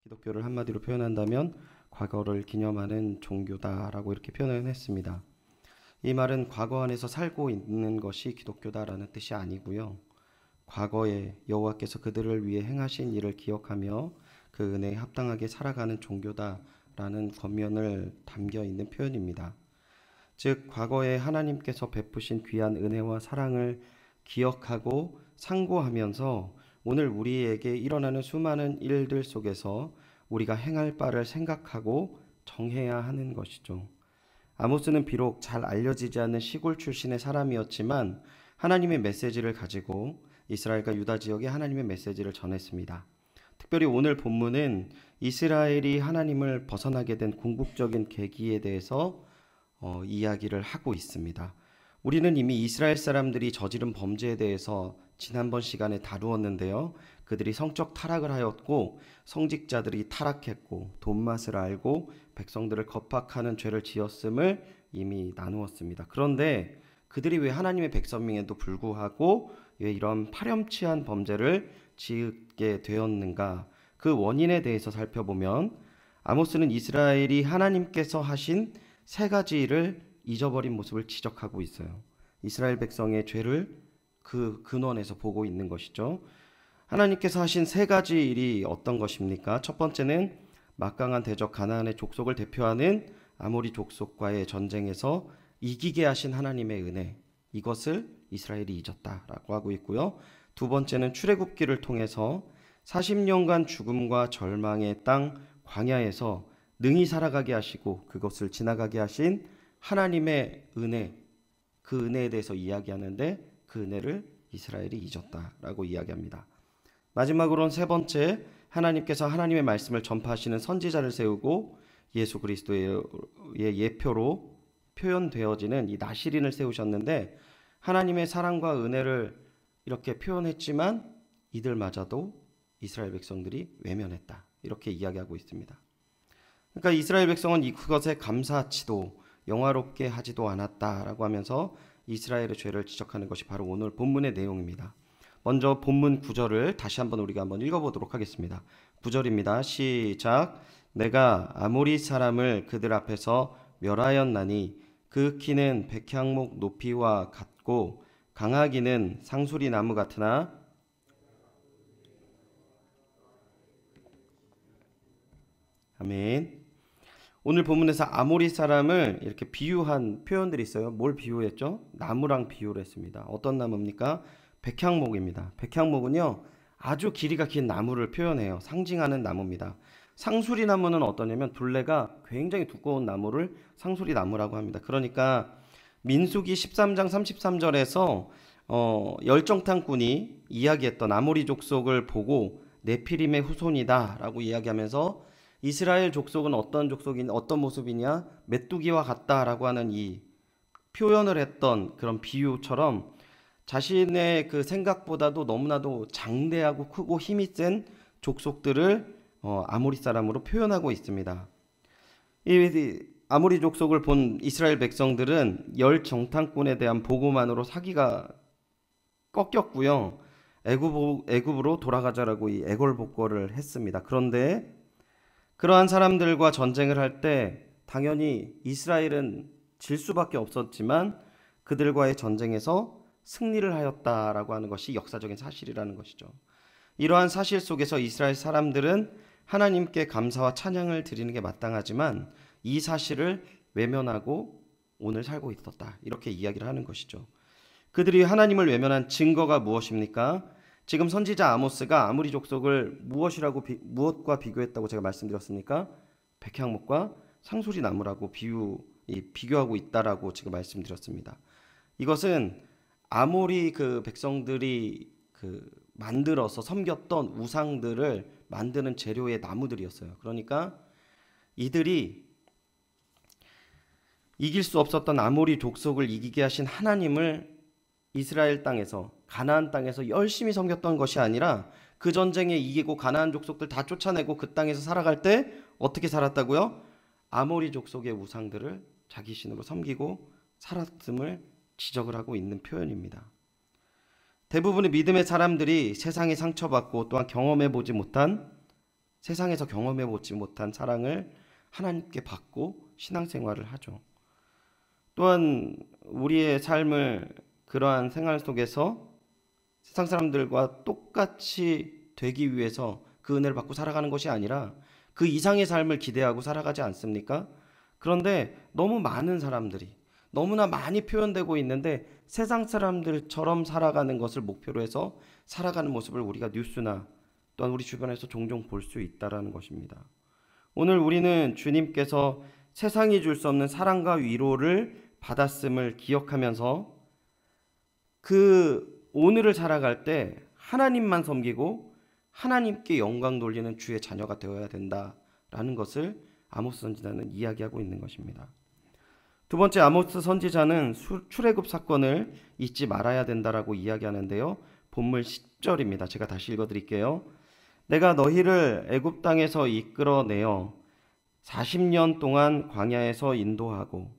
기독교를 한마디로 표현한다면 과거를 기념하는 종교다라고 이렇게 표현을 했습니다. 이 말은 과거 안에서 살고 있는 것이 기독교다라는 뜻이 아니고요. 과거에 여호와께서 그들을 위해 행하신 일을 기억하며 그 은혜에 합당하게 살아가는 종교다라는 겉면을 담겨 있는 표현입니다. 즉 과거에 하나님께서 베푸신 귀한 은혜와 사랑을 기억하고 상고하면서 오늘 우리에게 일어나는 수많은 일들 속에서 우리가 행할 바를 생각하고 정해야 하는 것이죠. 아모스는 비록 잘 알려지지 않는 시골 출신의 사람이었지만 하나님의 메시지를 가지고 이스라엘과 유다 지역에 하나님의 메시지를 전했습니다. 특별히 오늘 본문은 이스라엘이 하나님을 벗어나게 된 궁극적인 계기에 대해서 이야기를 하고 있습니다. 우리는 이미 이스라엘 사람들이 저지른 범죄에 대해서 지난번 시간에 다루었는데요. 그들이 성적 타락을 하였고 성직자들이 타락했고 돈맛을 알고 백성들을 겁박하는 죄를 지었음을 이미 나누었습니다. 그런데 그들이 왜 하나님의 백성임에도 불구하고 왜 이런 파렴치한 범죄를 짓게 되었는가? 그 원인에 대해서 살펴보면 아모스는 이스라엘이 하나님께서 하신 세 가지 일을 잊어버린 모습을 지적하고 있어요. 이스라엘 백성의 죄를 그 근원에서 보고 있는 것이죠. 하나님께서 하신 세 가지 일이 어떤 것입니까? 첫 번째는 막강한 대적 가나안의 족속을 대표하는 아모리 족속과의 전쟁에서 이기게 하신 하나님의 은혜, 이것을 이스라엘이 잊었다라고 하고 있고요. 두 번째는 출애굽기를 통해서 40년간 죽음과 절망의 땅 광야에서 능히 살아가게 하시고 그것을 지나가게 하신 하나님의 은혜, 그 은혜에 대해서 이야기하는데 그 은혜를 이스라엘이 잊었다라고 이야기합니다. 마지막으로는 세 번째, 하나님께서 하나님의 말씀을 전파하시는 선지자를 세우고 예수 그리스도의 예표로 표현되어지는 이 나시린을 세우셨는데 하나님의 사랑과 은혜를 이렇게 표현했지만 이들마저도 이스라엘 백성들이 외면했다. 이렇게 이야기하고 있습니다. 그러니까 이스라엘 백성은 그것에 감사치도 영화롭게 하지도 않았다라고 하면서 이스라엘의 죄를 지적하는 것이 바로 오늘 본문의 내용입니다. 먼저 본문 9절을 다시 한번 우리가 한번 읽어보도록 하겠습니다. 9절입니다. 시작. 내가 아모리 사람을 그들 앞에서 멸하였나니 그 키는 백향목 높이와 같고 강하기는 상수리 나무 같으나 아멘. 오늘 본문에서 아모리 사람을 이렇게 비유한 표현들이 있어요. 뭘 비유했죠? 나무랑 비유를 했습니다. 어떤 나무입니까? 백향목입니다. 백향목은요, 아주 길이가 긴 나무를 표현해요. 상징하는 나무입니다. 상수리 나무는 어떠냐면 둘레가 굉장히 두꺼운 나무를 상수리 나무라고 합니다. 그러니까 민수기 13장 33절에서 열정탐꾼이 이야기했던 아모리 족속을 보고 네피림의 후손이다 라고 이야기하면서 이스라엘 족속은 어떤 족속인 어떤 모습이냐 메뚜기와 같다라고 하는 이 표현을 했던 그런 비유처럼 자신의 그 생각보다도 너무나도 장대하고 크고 힘이 센 족속들을 아모리 사람으로 표현하고 있습니다. 이 아모리 족속을 본 이스라엘 백성들은 열 정탐꾼에 대한 보고만으로 사기가 꺾였고요. 애굽으로 돌아가자라고 이 애걸복걸을 했습니다. 그런데 그러한 사람들과 전쟁을 할 때 당연히 이스라엘은 질 수밖에 없었지만 그들과의 전쟁에서 승리를 하였다라고 하는 것이 역사적인 사실이라는 것이죠. 이러한 사실 속에서 이스라엘 사람들은 하나님께 감사와 찬양을 드리는 게 마땅하지만 이 사실을 외면하고 오늘 살고 있었다. 이렇게 이야기를 하는 것이죠. 그들이 하나님을 외면한 증거가 무엇입니까? 지금 선지자 아모스가 아모리 족속을 무엇과 비교했다고 제가 말씀드렸습니까? 백향목과 상수리 나무라고 비교하고 있다라고 지금 말씀드렸습니다. 이것은 아모리 그 백성들이 만들어서 섬겼던 우상들을 만드는 재료의 나무들이었어요. 그러니까 이들이 이길 수 없었던 아모리 족속을 이기게 하신 하나님을 이스라엘 땅에서 가나안 땅에서 열심히 섬겼던 것이 아니라 그 전쟁에 이기고 가나안 족속들 다 쫓아내고 그 땅에서 살아갈 때 어떻게 살았다고요? 아모리 족속의 우상들을 자기 신으로 섬기고 살았음을 지적을 하고 있는 표현입니다. 대부분의 믿음의 사람들이 세상에 상처받고 또한 경험해보지 못한 세상에서 경험해 보지 못한 사랑을 하나님께 받고 신앙생활을 하죠. 또한 우리의 삶을 그러한 생활 속에서 세상 사람들과 똑같이 되기 위해서 그 은혜를 받고 살아가는 것이 아니라 그 이상의 삶을 기대하고 살아가지 않습니까? 그런데 너무 많은 사람들이 너무나 많이 표현되고 있는데 세상 사람들처럼 살아가는 것을 목표로 해서 살아가는 모습을 우리가 뉴스나 또한 우리 주변에서 종종 볼 수 있다는 것입니다. 오늘 우리는 주님께서 세상이 줄 수 없는 사랑과 위로를 받았음을 기억하면서 그 오늘을 살아갈 때 하나님만 섬기고 하나님께 영광 돌리는 주의 자녀가 되어야 된다라는 것을 아모스 선지자는 이야기하고 있는 것입니다. 두 번째, 아모스 선지자는 출애굽 사건을 잊지 말아야 된다라고 이야기하는데요. 본문 10절입니다. 제가 다시 읽어드릴게요. 내가 너희를 애굽 땅에서 이끌어내어 40년 동안 광야에서 인도하고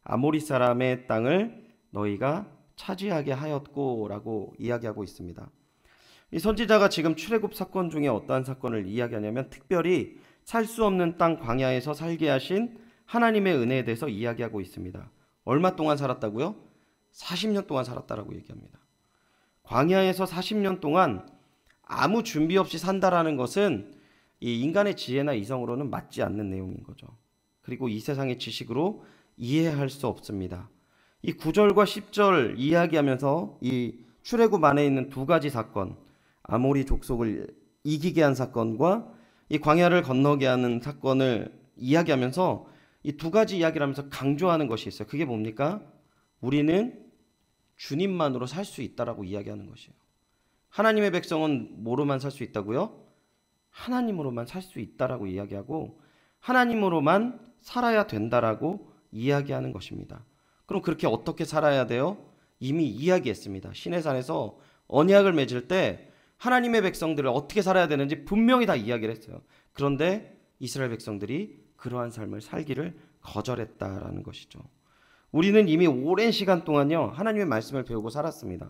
아모리 사람의 땅을 너희가 차지하게 하였고 라고 이야기하고 있습니다. 이 선지자가 지금 출애굽 사건 중에 어떠한 사건을 이야기하냐면 특별히 살 수 없는 땅 광야에서 살게 하신 하나님의 은혜에 대해서 이야기하고 있습니다. 얼마 동안 살았다고요? 40년 동안 살았다라고 얘기합니다. 광야에서 40년 동안 아무 준비 없이 산다라는 것은 이 인간의 지혜나 이성으로는 맞지 않는 내용인 거죠. 그리고 이 세상의 지식으로 이해할 수 없습니다. 이 9절과 10절 이야기하면서 이 출애굽 안에 있는 두 가지 사건, 아모리 족속을 이기게 한 사건과 이 광야를 건너게 하는 사건을 이야기하면서 이 두 가지 이야기를 하면서 강조하는 것이 있어요. 그게 뭡니까? 우리는 주님만으로 살 수 있다라고 이야기하는 것이에요. 하나님의 백성은 뭐로만 살 수 있다고요? 하나님으로만 살 수 있다라고 이야기하고 하나님으로만 살아야 된다라고 이야기하는 것입니다. 그럼 그렇게 어떻게 살아야 돼요? 이미 이야기했습니다. 시내산에서 언약을 맺을 때 하나님의 백성들을 어떻게 살아야 되는지 분명히 다 이야기를 했어요. 그런데 이스라엘 백성들이 그러한 삶을 살기를 거절했다라는 것이죠. 우리는 이미 오랜 시간 동안요 하나님의 말씀을 배우고 살았습니다.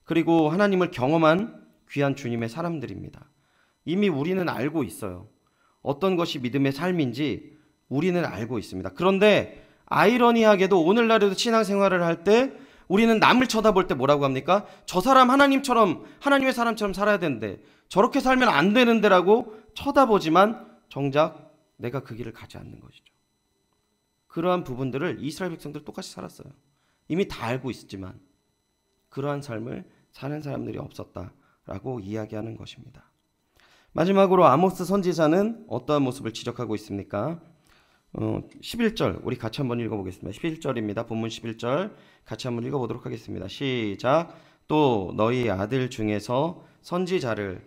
그리고 하나님을 경험한 귀한 주님의 사람들입니다. 이미 우리는 알고 있어요. 어떤 것이 믿음의 삶인지 우리는 알고 있습니다. 그런데 아이러니하게도 오늘날에도 신앙생활을 할 때 우리는 남을 쳐다볼 때 뭐라고 합니까? 저 사람 하나님처럼 하나님의 사람처럼 살아야 되는데 저렇게 살면 안 되는데라고 쳐다보지만 정작 내가 그 길을 가지 않는 것이죠. 그러한 부분들을 이스라엘 백성들 똑같이 살았어요. 이미 다 알고 있었지만 그러한 삶을 사는 사람들이 없었다라고 이야기하는 것입니다. 마지막으로 아모스 선지자는 어떠한 모습을 지적하고 있습니까? 11절 우리 같이 한번 읽어보겠습니다. 11절입니다. 본문 11절 같이 한번 읽어보도록 하겠습니다. 시작. 또 너희 아들 중에서 선지자를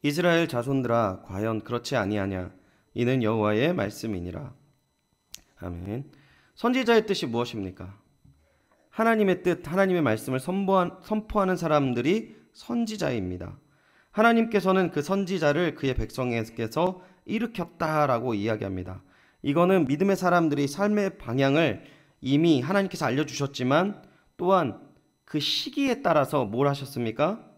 이스라엘 자손들아 과연 그렇지 아니하냐 이는 여호와의 말씀이니라. 아멘. 선지자의 뜻이 무엇입니까? 하나님의 뜻, 하나님의 말씀을 선포하는 사람들이 선지자입니다. 하나님께서는 그 선지자를 그의 백성에게서 일으켰다라고 이야기합니다. 이거는 믿음의 사람들이 삶의 방향을 이미 하나님께서 알려주셨지만 또한 그 시기에 따라서 뭘 하셨습니까?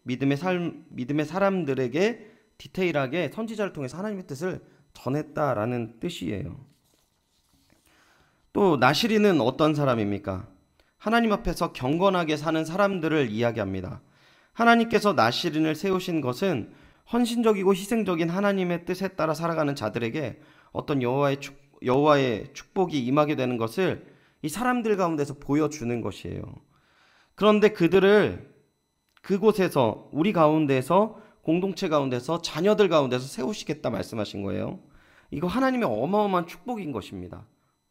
믿음의 사람들에게 디테일하게 선지자를 통해서 하나님의 뜻을 전했다라는 뜻이에요. 또 나시리는 어떤 사람입니까? 하나님 앞에서 경건하게 사는 사람들을 이야기합니다. 하나님께서 나시린을 세우신 것은 헌신적이고 희생적인 하나님의 뜻에 따라 살아가는 자들에게 어떤 여호와의 축복이 임하게 되는 것을 이 사람들 가운데서 보여주는 것이에요. 그런데 그들을 그곳에서 우리 가운데서 공동체 가운데서 자녀들 가운데서 세우시겠다 말씀하신 거예요. 이거 하나님의 어마어마한 축복인 것입니다.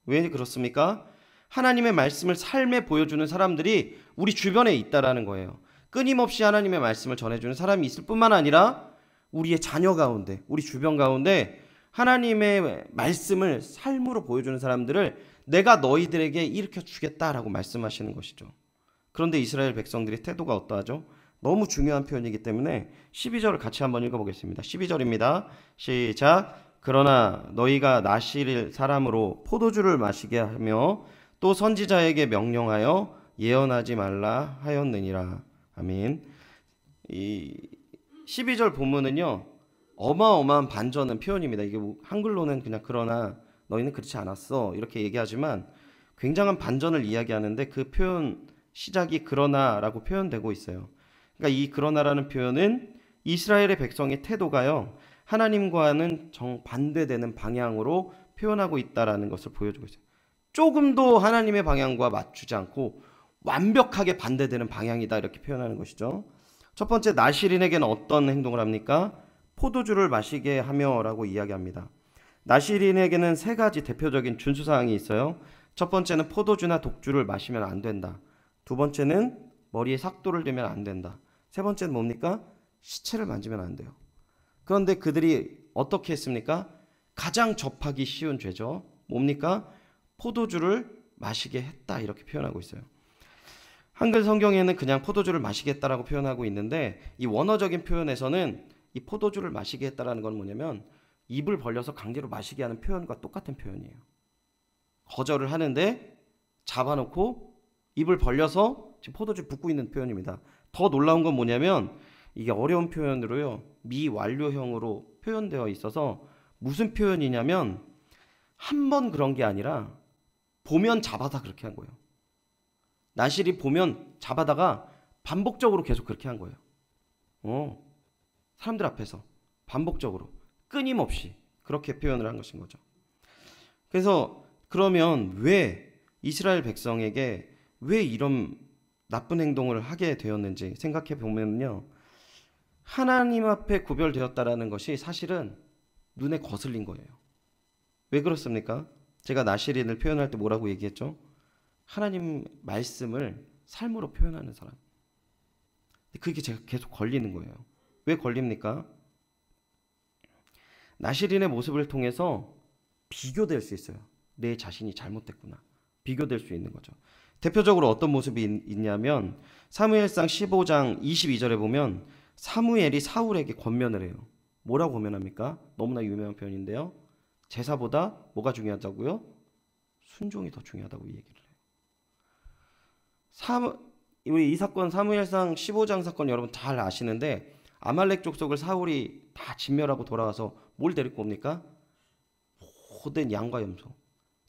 왜 그렇습니까? 하나님의 말씀을 삶에 보여주는 사람들이 우리 주변에 있다라는 거예요. 끊임없이 하나님의 말씀을 전해주는 사람이 있을 뿐만 아니라 우리의 자녀 가운데, 우리 주변 가운데 하나님의 말씀을 삶으로 보여주는 사람들을 내가 너희들에게 일으켜 주겠다라고 말씀하시는 것이죠. 그런데 이스라엘 백성들의 태도가 어떠하죠? 너무 중요한 표현이기 때문에 12절을 같이 한번 읽어보겠습니다. 12절입니다. 시작. 그러나 너희가 나실 사람으로 포도주를 마시게 하며 또 선지자에게 명령하여 예언하지 말라 하였느니라. 아멘. 이 12절 본문은요, 어마어마한 반전은 표현입니다. 이게 뭐 한글로는 그냥 그러나 너희는 그렇지 않았어 이렇게 얘기하지만 굉장한 반전을 이야기하는데 그 표현 시작이 그러나라고 표현되고 있어요. 그러니까 이 그러나라는 표현은 이스라엘의 백성의 태도가요, 하나님과는 정반대되는 방향으로 표현하고 있다라는 것을 보여주고 있어요. 조금도 하나님의 방향과 맞추지 않고 완벽하게 반대되는 방향이다 이렇게 표현하는 것이죠. 첫 번째, 나시린에게는 어떤 행동을 합니까? 포도주를 마시게 하며 라고 이야기합니다. 나시린에게는 세 가지 대표적인 준수사항이 있어요. 첫 번째는 포도주나 독주를 마시면 안 된다. 두 번째는 머리에 삭도를 대면 안 된다. 세 번째는 뭡니까? 시체를 만지면 안 돼요. 그런데 그들이 어떻게 했습니까? 가장 접하기 쉬운 죄죠. 뭡니까? 포도주를 마시게 했다 이렇게 표현하고 있어요. 한글 성경에는 그냥 포도주를 마시게 했다라고 표현하고 있는데 이 원어적인 표현에서는 이 포도주를 마시게 했다라는 건 뭐냐면 입을 벌려서 강제로 마시게 하는 표현과 똑같은 표현이에요. 거절을 하는데 잡아놓고 입을 벌려서 지금 포도주 붓고 있는 표현입니다. 더 놀라운 건 뭐냐면 이게 어려운 표현으로요, 미완료형으로 표현되어 있어서 무슨 표현이냐면 한 번 그런 게 아니라 보면 잡아다 그렇게 한 거예요. 나실이 보면 잡아다가 반복적으로 계속 그렇게 한 거예요. 사람들 앞에서 반복적으로 끊임없이 그렇게 표현을 한 것인 거죠. 그래서 그러면 왜 이스라엘 백성에게 왜 이런 나쁜 행동을 하게 되었는지 생각해 보면요, 하나님 앞에 구별되었다라는 것이 사실은 눈에 거슬린 거예요. 왜 그렇습니까? 제가 나시린을 표현할 때 뭐라고 얘기했죠? 하나님 말씀을 삶으로 표현하는 사람. 그게 제가 계속 걸리는 거예요. 왜 걸립니까? 나시린의 모습을 통해서 비교될 수 있어요. 내 자신이 잘못됐구나. 비교될 수 있는 거죠. 대표적으로 어떤 모습이 있냐면 사무엘상 15장 22절에 보면 사무엘이 사울에게 권면을 해요. 뭐라고 권면합니까? 너무나 유명한 표현인데요. 제사보다 뭐가 중요하다고요? 순종이 더 중요하다고 얘기를 해요. 우리 이 사건 사무엘상 15장 사건 여러분 잘 아시는데 아말렉 족속을 사울이 다 진멸하고 돌아와서 뭘 데리고 옵니까? 모든 양과 염소.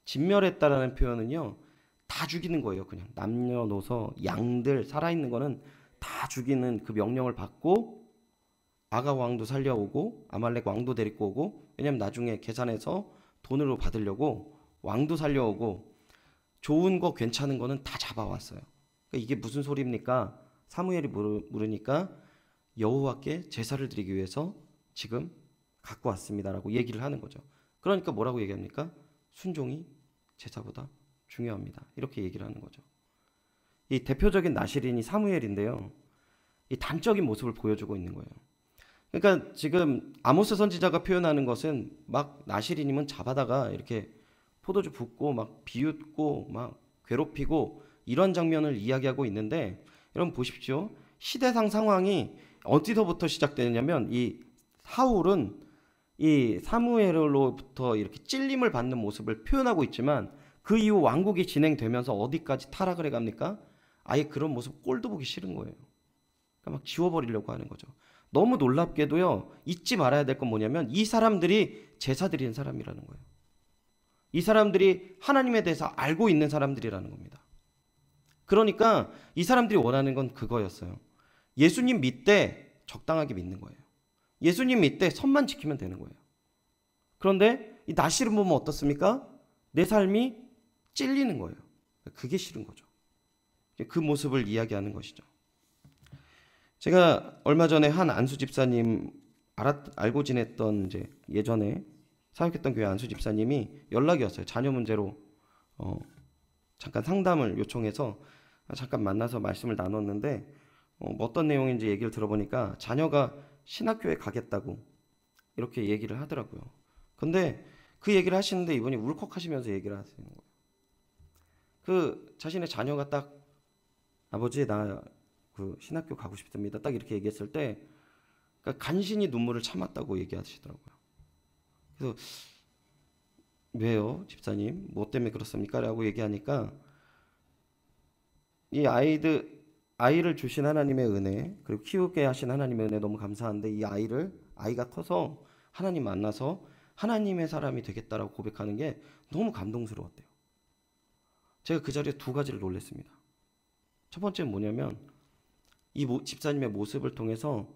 진멸했다라는 표현은요, 다 죽이는 거예요. 그냥 남녀노소 양들 살아있는 거는 다 죽이는 그 명령을 받고 아가 왕도 살려오고 아말렉 왕도 데리고 오고, 왜냐면 나중에 계산해서 돈으로 받으려고 왕도 살려오고 좋은 거 괜찮은 거는 다 잡아왔어요. 그러니까 이게 무슨 소리입니까? 사무엘이 물으니까 여호와께 제사를 드리기 위해서 지금 갖고 왔습니다라고 얘기를 하는 거죠. 그러니까 뭐라고 얘기합니까? 순종이 제사보다 중요합니다. 이렇게 얘기를 하는 거죠. 이 대표적인 나실인이 사무엘인데요, 이 단적인 모습을 보여주고 있는 거예요. 그러니까 지금 아모스 선지자가 표현하는 것은 막 나실인이면 잡아다가 이렇게 포도주 붓고 막 비웃고 막 괴롭히고 이런 장면을 이야기하고 있는데, 여러분 보십시오. 시대상 상황이 어디서부터 시작되냐면 이 사울은 이 사무엘로부터 이렇게 찔림을 받는 모습을 표현하고 있지만 그 이후 왕국이 진행되면서 어디까지 타락을 해갑니까? 아예 그런 모습 꼴도 보기 싫은 거예요. 그러니까 막 지워버리려고 하는 거죠. 너무 놀랍게도요, 잊지 말아야 될 건 뭐냐면 이 사람들이 제사 드리는 사람이라는 거예요. 이 사람들이 하나님에 대해서 알고 있는 사람들이라는 겁니다. 그러니까 이 사람들이 원하는 건 그거였어요. 예수님 믿되 적당하게 믿는 거예요. 예수님 믿되 선만 지키면 되는 거예요. 그런데 이 나실은 보면 어떻습니까? 내 삶이 찔리는 거예요. 그게 싫은 거죠. 그 모습을 이야기하는 것이죠. 제가 얼마 전에 한 안수 집사님 알고 지냈던 이제 예전에 사역했던 교회 안수 집사님이 연락이 왔어요. 자녀 문제로 잠깐 상담을 요청해서 잠깐 만나서 말씀을 나눴는데 어떤 내용인지 얘기를 들어보니까 자녀가 신학교에 가겠다고 이렇게 얘기를 하더라고요. 근데 그 얘기를 하시는데 이분이 울컥하시면서 얘기를 하시는 거예요. 그 자신의 자녀가 딱 아버지 나 그 신학교 가고 싶습니다. 딱 이렇게 얘기했을 때 그러니까 간신히 눈물을 참았다고 얘기하시더라고요. 그래서 왜요, 집사님? 뭐 때문에 그렇습니까? 라고 얘기하니까 이 아이들 아이를 주신 하나님의 은혜, 그리고 키우게 하신 하나님의 은혜 너무 감사한데, 이 아이가 커서 하나님 만나서 하나님의 사람이 되겠다라고 고백하는 게 너무 감동스러웠대요. 제가 그 자리에 두 가지를 놀랐습니다. 첫 번째는 뭐냐면, 이 집사님의 모습을 통해서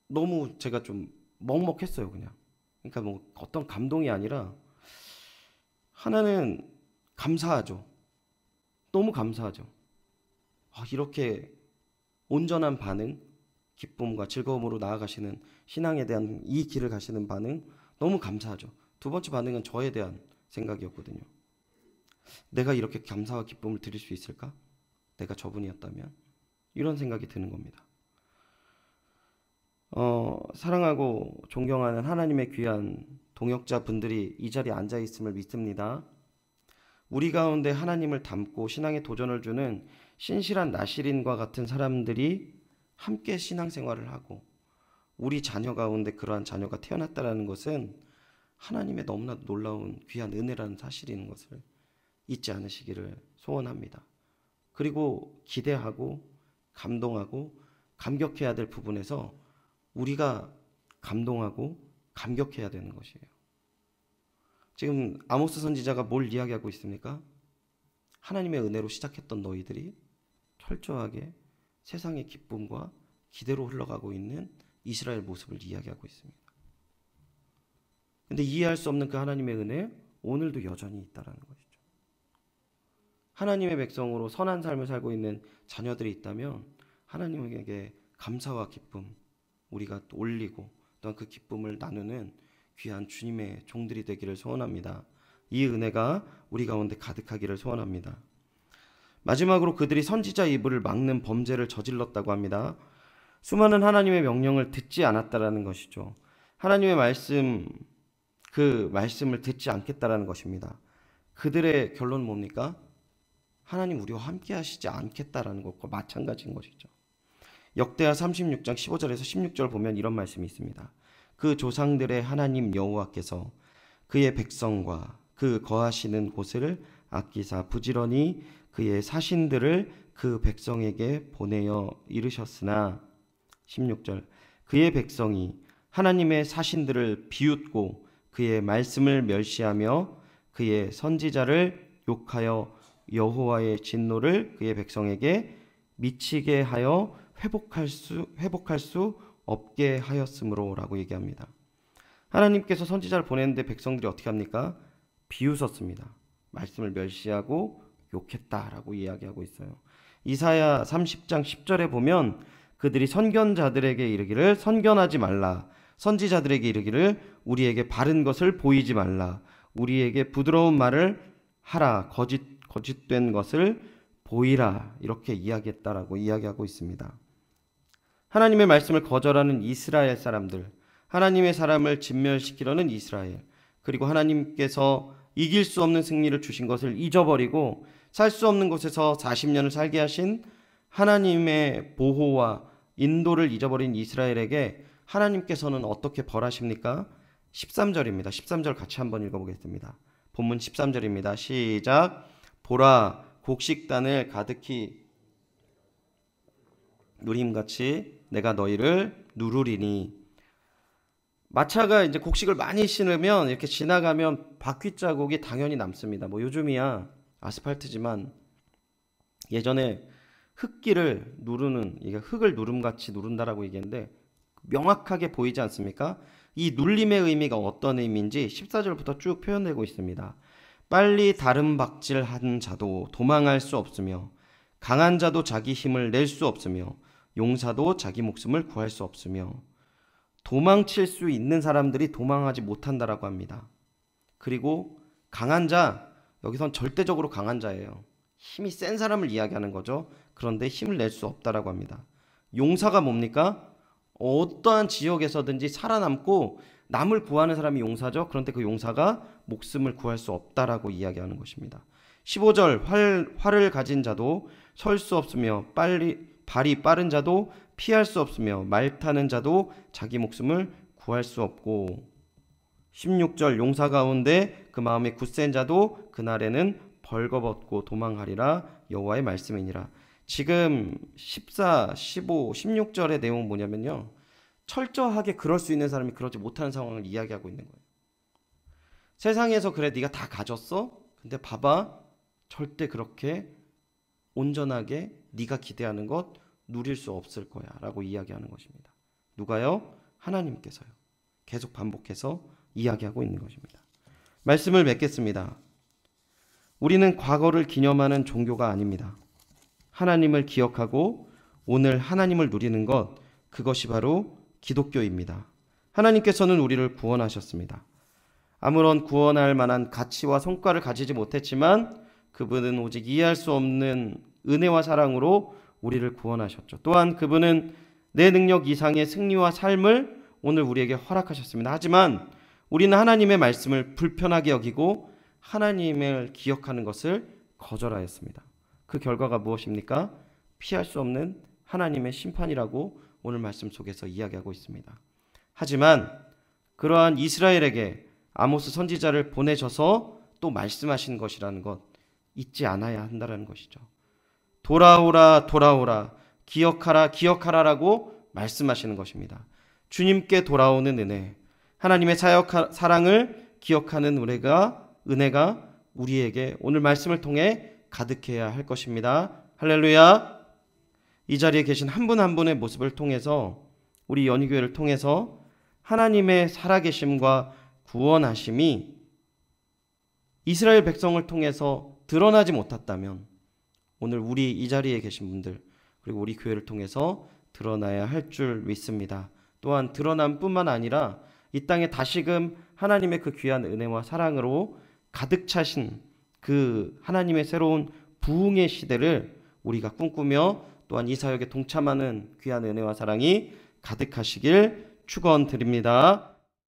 너무 제가 좀 먹먹했어요, 그냥. 그러니까 뭐 어떤 감동이 아니라, 하나는 감사하죠. 너무 감사하죠. 이렇게 온전한 반응, 기쁨과 즐거움으로 나아가시는 신앙에 대한 이 길을 가시는 반응 너무 감사하죠. 두 번째 반응은 저에 대한 생각이었거든요. 내가 이렇게 감사와 기쁨을 드릴 수 있을까? 내가 저분이었다면? 이런 생각이 드는 겁니다. 사랑하고 존경하는 하나님의 귀한 동역자 분들이 이 자리에 앉아 있음을 믿습니다. 우리 가운데 하나님을 닮고 신앙에 도전을 주는 신실한 나실인과 같은 사람들이 함께 신앙생활을 하고 우리 자녀 가운데 그러한 자녀가 태어났다는 것은 하나님의 너무나 놀라운 귀한 은혜라는 사실인 것을 잊지 않으시기를 소원합니다. 그리고 기대하고 감동하고 감격해야 될 부분에서 우리가 감동하고 감격해야 되는 것이에요. 지금 아모스 선지자가 뭘 이야기하고 있습니까? 하나님의 은혜로 시작했던 너희들이 철저하게 세상의 기쁨과 기대로 흘러가고 있는 이스라엘 모습을 이야기하고 있습니다. 근데 이해할 수 없는 그 하나님의 은혜, 오늘도 여전히 있다라는 것이죠. 하나님의 백성으로 선한 삶을 살고 있는 자녀들이 있다면 하나님에게 감사와 기쁨 우리가 올리고 또한 그 기쁨을 나누는 귀한 주님의 종들이 되기를 소원합니다. 이 은혜가 우리 가운데 가득하기를 소원합니다. 마지막으로 그들이 선지자 이불을 막는 범죄를 저질렀다고 합니다. 수많은 하나님의 명령을 듣지 않았다라는 것이죠. 하나님의 말씀, 그 말씀을 듣지 않겠다라는 것입니다. 그들의 결론은 뭡니까? 하나님 우리와 함께 하시지 않겠다라는 것과 마찬가지인 것이죠. 역대하 36장 15절에서 16절 보면 이런 말씀이 있습니다. 그 조상들의 하나님 여호와께서 그의 백성과 그 거하시는 곳을 아끼사 부지런히 그의 사신들을 그 백성에게 보내어 이르셨으나 16절 그의 백성이 하나님의 사신들을 비웃고 그의 말씀을 멸시하며 그의 선지자를 욕하여 여호와의 진노를 그의 백성에게 미치게 하여 회복할 수 없게 하였으므로 라고 얘기합니다. 하나님께서 선지자를 보냈는데 백성들이 어떻게 합니까? 비웃었습니다. 말씀을 멸시하고 욕했다라고 이야기하고 있어요. 이사야 30장 10절에 보면 그들이 선견자들에게 이르기를 선견하지 말라, 선지자들에게 이르기를 우리에게 바른 것을 보이지 말라, 우리에게 부드러운 말을 하라, 거짓된 것을 보이라, 이렇게 이야기했다라고 이야기하고 있습니다. 하나님의 말씀을 거절하는 이스라엘 사람들, 하나님의 사람을 진멸시키려는 이스라엘, 그리고 하나님께서 이길 수 없는 승리를 주신 것을 잊어버리고 살 수 없는 곳에서 40년을 살게 하신 하나님의 보호와 인도를 잊어버린 이스라엘에게 하나님께서는 어떻게 벌하십니까? 13절입니다. 13절 같이 한번 읽어보겠습니다. 본문 13절입니다. 시작. 보라, 곡식단을 가득히 누림같이 내가 너희를 누르리니. 마차가 이제 곡식을 많이 신으면 이렇게 지나가면 바퀴 자국이 당연히 남습니다. 뭐 요즘이야 아스팔트지만 예전에 흙길을 누르는, 이게 흙을 누름같이 누른다라고 얘기했는데 명확하게 보이지 않습니까? 이 눌림의 의미가 어떤 의미인지 14절부터 쭉 표현되고 있습니다. 빨리 다름박질한 자도 도망할 수 없으며 강한 자도 자기 힘을 낼 수 없으며 용사도 자기 목숨을 구할 수 없으며. 도망칠 수 있는 사람들이 도망하지 못한다라고 합니다. 그리고 강한 자, 여기선 절대적으로 강한 자예요. 힘이 센 사람을 이야기하는 거죠. 그런데 힘을 낼 수 없다라고 합니다. 용사가 뭡니까? 어떠한 지역에서든지 살아남고 남을 구하는 사람이 용사죠. 그런데 그 용사가 목숨을 구할 수 없다라고 이야기하는 것입니다. 15절 활을 가진 자도 설 수 없으며 발이 빠른 자도 피할 수 없으며 말 타는 자도 자기 목숨을 구할 수 없고. 16절 용사 가운데 그 마음에 굳센 자도 그날에는 벌거벗고 도망하리라. 여호와의 말씀이니라. 지금 14, 15, 16절의 내용은 뭐냐면요, 철저하게 그럴 수 있는 사람이 그러지 못하는 상황을 이야기하고 있는 거예요. 세상에서 그래 네가 다 가졌어? 근데 봐봐, 절대 그렇게 온전하게 네가 기대하는 것 누릴 수 없을 거야 라고 이야기하는 것입니다. 누가요? 하나님께서요. 계속 반복해서 이야기하고 있는 것입니다. 말씀을 맺겠습니다. 우리는 과거를 기념하는 종교가 아닙니다. 하나님을 기억하고 오늘 하나님을 누리는 것, 그것이 바로 기독교입니다. 하나님께서는 우리를 구원하셨습니다. 아무런 구원할 만한 가치와 성과를 가지지 못했지만 그분은 오직 이해할 수 없는 은혜와 사랑으로 우리를 구원하셨죠. 또한 그분은 내 능력 이상의 승리와 삶을 오늘 우리에게 허락하셨습니다. 하지만 우리는 하나님의 말씀을 불편하게 여기고 하나님을 기억하는 것을 거절하였습니다. 그 결과가 무엇입니까? 피할 수 없는 하나님의 심판이라고 오늘 말씀 속에서 이야기하고 있습니다. 하지만 그러한 이스라엘에게 아모스 선지자를 보내셔서 또 말씀하신 것이라는 것 잊지 않아야 한다는 것이죠. 돌아오라 돌아오라 기억하라 기억하라라고 말씀하시는 것입니다. 주님께 돌아오는 은혜, 하나님의 사랑을 기억하는 은혜가 우리에게 오늘 말씀을 통해 가득해야 할 것입니다. 할렐루야. 이 자리에 계신 한 분 한 분의 모습을 통해서, 우리 연희교회를 통해서 하나님의 살아계심과 구원하심이 이스라엘 백성을 통해서 드러나지 못했다면 오늘 우리 이 자리에 계신 분들, 그리고 우리 교회를 통해서 드러나야 할 줄 믿습니다. 또한 드러남 뿐만 아니라 이 땅에 다시금 하나님의 그 귀한 은혜와 사랑으로 가득 차신 그 하나님의 새로운 부흥의 시대를 우리가 꿈꾸며 또한 이 사역에 동참하는 귀한 은혜와 사랑이 가득하시길 축원드립니다.